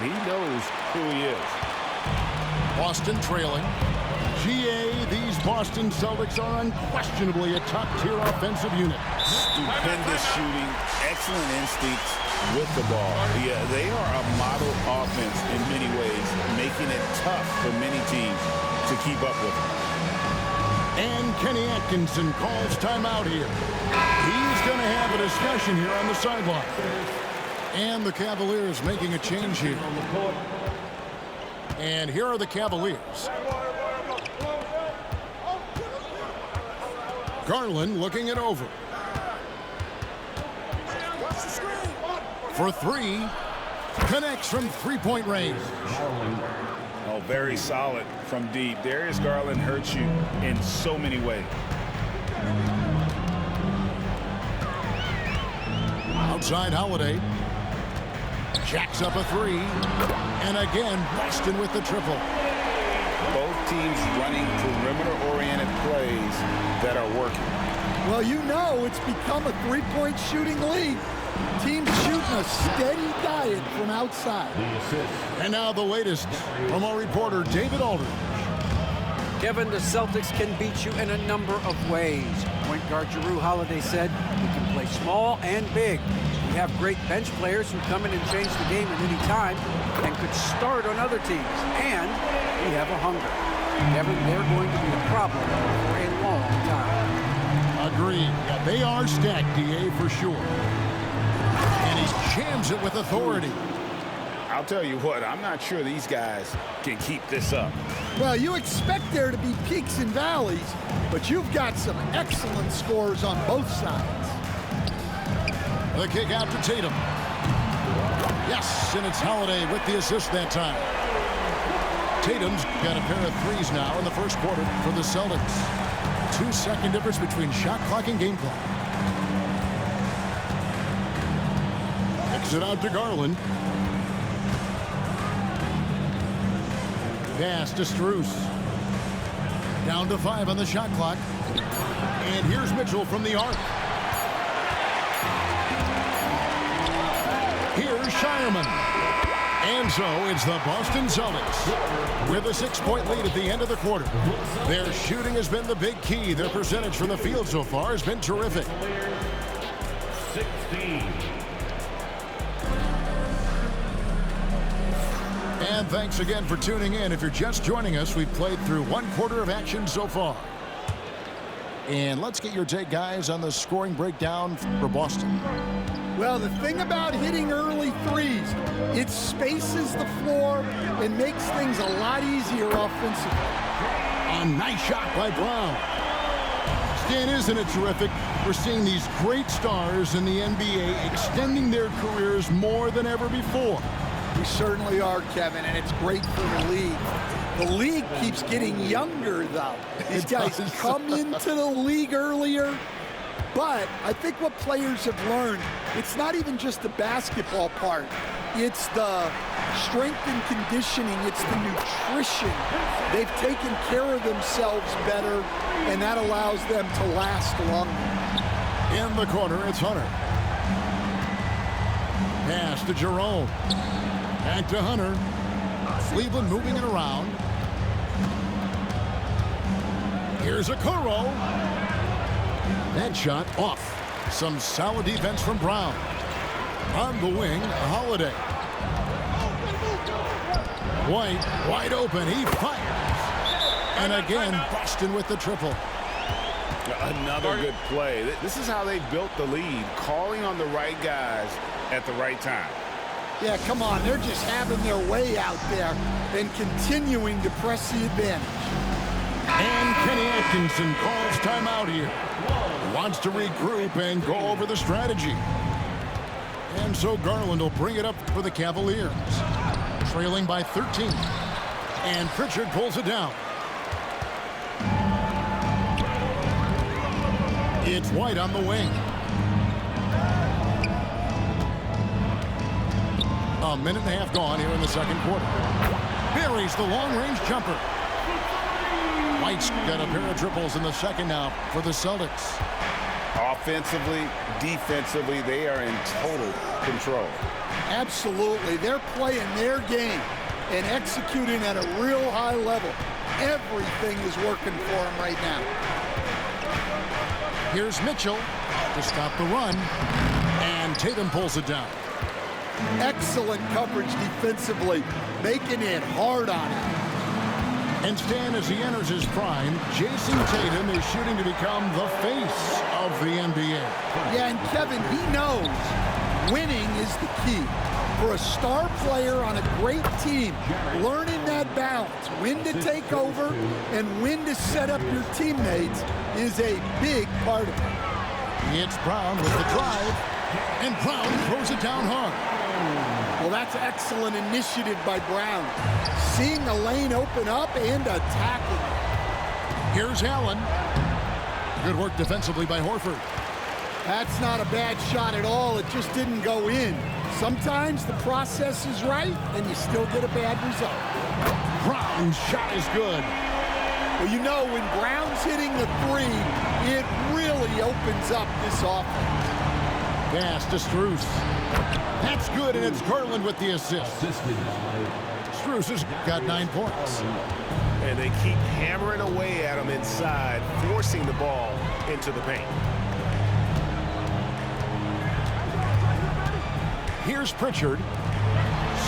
He knows who he is. Boston trailing. GA, these Boston Celtics are unquestionably a top-tier offensive unit. Stupendous shooting, excellent instincts with the ball. Yeah, they are a model offense in many ways, making it tough for many teams to keep up with them. And Kenny Atkinson calls timeout here. He's going to have a discussion here on the sideline. And the Cavaliers making a change here. And here are the Cavaliers. Garland looking it over. For three. Connects from three-point range. Oh, very solid from deep. Darius Garland hurts you in so many ways. Outside Holiday. Jacks up a three. And again, Boston with the triple. Both teams running perimeter-oriented plays that are working. Well, you know it's become a three-point shooting league. Teams shooting a steady diet from outside. And now the latest from our reporter, David Aldridge. Kevin, the Celtics can beat you in a number of ways. Point guard Jrue Holiday said, "We can play small and big. We have great bench players who come in and change the game at any time and could start on other teams. And we have a hunger." Kevin, they're going to be a problem for a long time. Agreed. Yeah, they are stacked, DA, for sure. And he jams it with authority. I'll tell you what, I'm not sure these guys can keep this up. Well, you expect there to be peaks and valleys, but you've got some excellent scores on both sides. The kick out to Tatum. Yes, and it's Holiday with the assist that time. Tatum's got a pair of threes now in the first quarter for the Celtics. 2-second difference between shot clock and game clock. Kicks it out to Garland. Pass to Strus. Down to 5 on the shot clock. And here's Mitchell from the arc. Here's Shireman. And so it's the Boston Celtics with a 6-point lead at the end of the quarter. Their shooting has been the big key. Their percentage from the field so far has been terrific. 16. And thanks again for tuning in. If you're just joining us, we've played through one quarter of action so far. And let's get your take, guys, on the scoring breakdown for Boston. Well, the thing about hitting early threes, it spaces the floor and makes things a lot easier offensively. A nice shot by Brown. Stan, isn't it terrific? We're seeing these great stars in the NBA extending their careers more than ever before. We certainly are, Kevin, and it's great for the league. The league keeps getting younger, though. These guys come into the league earlier. But I think what players have learned, it's not even just the basketball part. It's the strength and conditioning. It's the nutrition. They've taken care of themselves better, and that allows them to last longer. In the corner, it's Hunter. Pass to Jerome. Back to Hunter. Cleveland moving it around. Here's Okoro. That shot off. Some solid defense from Brown. On the wing, Holiday. White, wide open. He fires. And again, Boston with the triple. Another good play. This is how they built the lead, calling on the right guys at the right time. Yeah, come on. They're just having their way out there and continuing to press the advantage. And Kenny Atkinson calls timeout here. Wants to regroup and go over the strategy. And so Garland will bring it up for the Cavaliers. Trailing by 13. And Pritchard pulls it down. It's White on the wing. A minute and a half gone here in the second quarter. Buries the long-range jumper. White's got a pair of triples in the second now for the Celtics. Offensively, defensively, they are in total control. Absolutely. They're playing their game and executing at a real high level. Everything is working for them right now. Here's Mitchell to stop the run, and Tatum pulls it down. Excellent coverage defensively, making it hard on him. And Stan, as he enters his prime, Jason Tatum is shooting to become the face of the NBA. Yeah, and Kevin, he knows winning is the key. For a star player on a great team, learning that balance, when to take over and when to set up your teammates is a big part of it. It's Brown with the drive, and Brown throws it down hard. Well, that's excellent initiative by Brown. Seeing the lane open up and attacking. Here's Allen. Good work defensively by Horford. That's not a bad shot at all. It just didn't go in. Sometimes the process is right, and you still get a bad result. Brown's shot is good. Well, you know, when Brown's hitting the three, it really opens up this offense. Pass to Strus. That's good, and it's Garland with the assist. Strus has got 9 points. And they keep hammering away at him inside, forcing the ball into the paint. Here's Pritchard.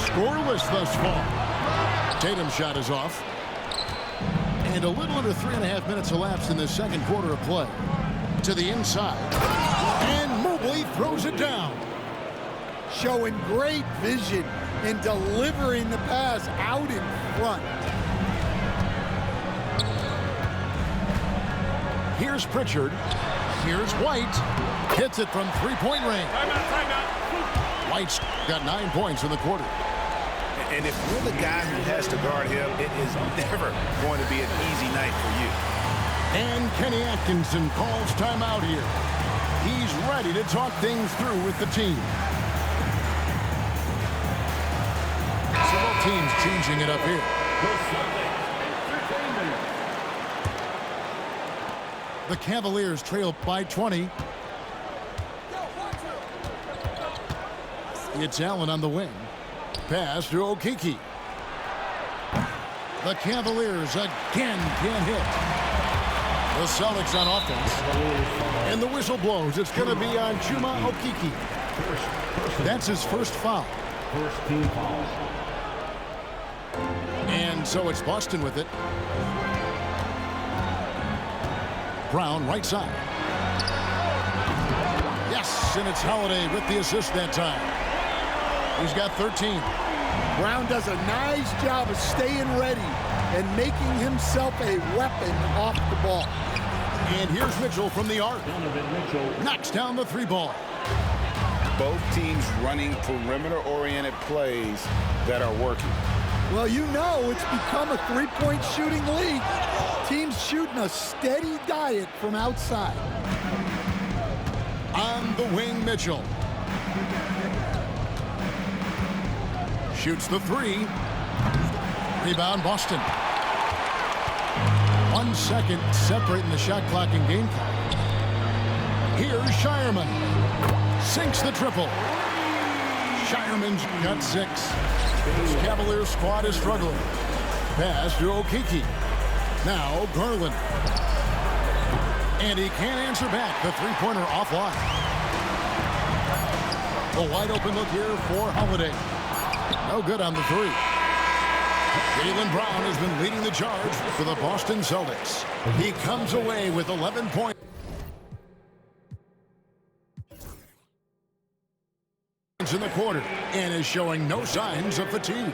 Scoreless thus far. Tatum's shot is off. And a little under 3.5 minutes elapsed in the second quarter of play. To the inside. And Mobley throws it down. Showing great vision and delivering the pass out in front. Here's Pritchard. Here's White. Hits it from three-point range. Timeout. White's got 9 points in the quarter. And if you're the guy who has to guard him, it is never going to be an easy night for you. And Kenny Atkinson calls timeout here. He's ready to talk things through with the team. Several teams changing it up here. The Cavaliers trail by 20. It's Allen on the wing. Pass to Okeke. The Cavaliers again can't hit. The Celtics on offense. And the whistle blows. It's going to be on Chuma Okeke. That's his first foul. First team foul. And so it's Boston with it. Brown right side. Yes, and it's Holiday with the assist that time. He's got 13. Brown does a nice job of staying ready and making himself a weapon off the ball. And here's Mitchell from the arc. Knocks down the three ball. Both teams running perimeter-oriented plays that are working. Well, you know it's become a three-point shooting league. Teams shooting a steady diet from outside. On the wing, Mitchell. Shoots the three. Rebound, Boston. 1 second separating the shot clock and game clock. Here's Shireman. Sinks the triple. Shireman's got 6. This Cavaliers squad is struggling. Pass to Okeke. Now Garland. And he can't answer back. The three-pointer offline. A wide open look here for Holiday. No good on the three. Jaylen Brown has been leading the charge for the Boston Celtics. He comes away with 11 points in the quarter and is showing no signs of fatigue.